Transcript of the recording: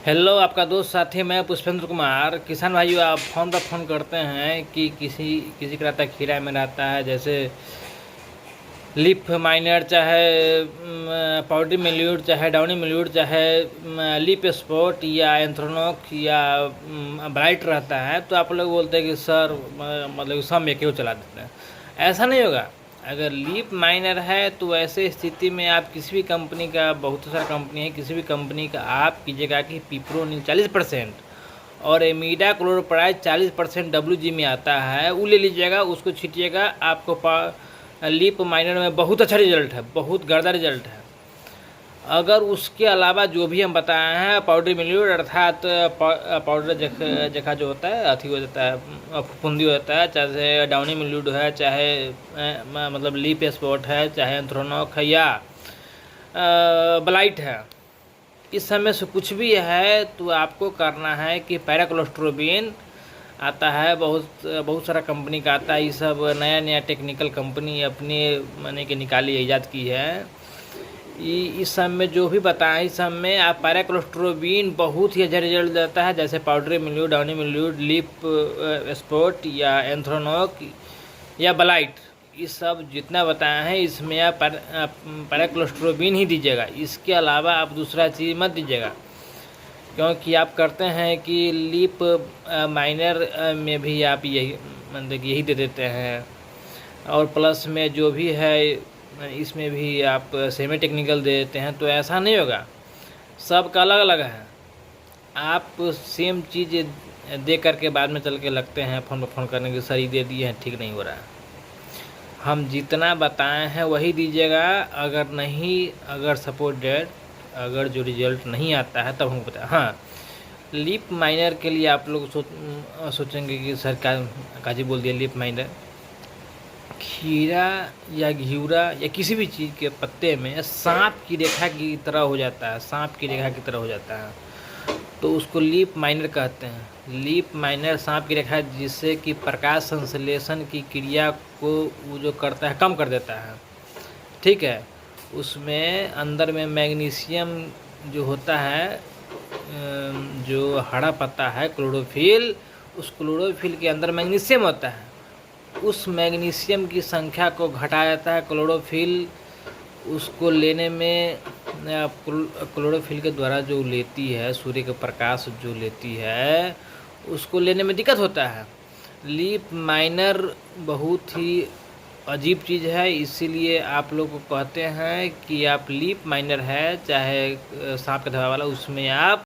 Hello, आपका दोस्त साथी मैं पुष्पेंद्र कुमार। किसान भाइयों, आप फ़ोन पर फ़ोन करते हैं कि किसी किसी का रहता है, खीरा में रहता है, जैसे लीफ माइनर, चाहे पाउडरी मिल्यूड, चाहे डाउनी मिल्यूड, चाहे लीफ स्पॉट या एंथ्रोनोक या ब्राइट रहता है। तो आप लोग बोलते हैं कि सर मतलब सब में क्यों चला देते हैं। ऐसा नहीं होगा। अगर लीफ माइनर है तो ऐसे स्थिति में आप किसी भी कंपनी का, बहुत सारा कंपनी है, किसी भी कंपनी का आप कीजिएगा कि पिप्रोनिल 40% और एमीडा क्लोरोप्राइड 40% WG में आता है, वो ले लीजिएगा, उसको छीटिएगा। आपको लीप माइनर में बहुत अच्छा रिजल्ट है, बहुत गर्दा रिजल्ट है। अगर उसके अलावा जो भी हम बताए हैं, पाउडरी मिल्यूड अर्थात पाउडर जखा जो होता है, अथी हो जाता है, फुफुंदी हो जाता है, चाहे डाउनी मिल्यूड है, चाहे मतलब लीप स्पॉट है, चाहे एंथ्रोनोक है या ब्लाइट है, इस समय से कुछ भी है तो आपको करना है कि पैराक्लोस्ट्रोबिन आता है, बहुत सारा कंपनी का आता है। ये सब नया नया टेक्निकल कंपनी अपने माने कि निकाली, ईजाद की है। इस सब में जो भी बताएं, इस सब में आप पैराक्लोस्ट्रोबिन बहुत ही अच्छा रिजल्ट देता है, जैसे पाउडरी मिल्यूड, डाउनी मिल्यूड, लीप स्पॉट या एंथ्रोनोक या ब्लाइट, इस सब जितना बताया है इसमें आप पैराक्लोस्ट्रोबिन ही दीजिएगा। इसके अलावा आप दूसरा चीज़ मत दीजिएगा, क्योंकि आप करते हैं कि लीप माइनर में भी आप यही मतलब यही दे देते हैं, और प्लस में जो भी है इसमें भी आप सेमी टेक्निकल दे देते हैं। तो ऐसा नहीं होगा, सबका अलग अलग है। आप सेम चीज़ दे करके बाद में चल के लगते हैं फ़ोन पर फ़ोन करने के, सर ये दे दिए हैं, ठीक नहीं हो रहा है। हम जितना बताए हैं वही दीजिएगा। अगर नहीं, अगर सपोज डेट, अगर जो रिजल्ट नहीं आता है तब हमको बताया। हाँ, लीप माइनर के लिए आप लोग सोचेंगे कि सर काजी बोल दिया लीप माइनर। खीरा या घिउरा या किसी भी चीज़ के पत्ते में सांप की रेखा की तरह हो जाता है, सांप की रेखा की तरह हो जाता है, तो उसको लीप माइनर कहते हैं। लीप माइनर सांप की रेखा, जिससे कि प्रकाश संश्लेषण की क्रिया को वो जो करता है कम कर देता है, ठीक है। उसमें अंदर में मैग्नीशियम जो होता है, जो हरा पत्ता है क्लोरोफिल, उस क्लोरोफिल के अंदर मैग्नीशियम होता है। उस मैग्नीशियम की संख्या को घटाया जाता है क्लोरोफिल। उसको लेने में क्लोरोफिल के द्वारा जो लेती है, सूर्य का प्रकाश जो लेती है, उसको लेने में दिक्कत होता है। लीप माइनर बहुत ही अजीब चीज़ है, इसीलिए आप लोग को कहते हैं कि आप लीप माइनर है, चाहे सांप का दवा वाला, उसमें आप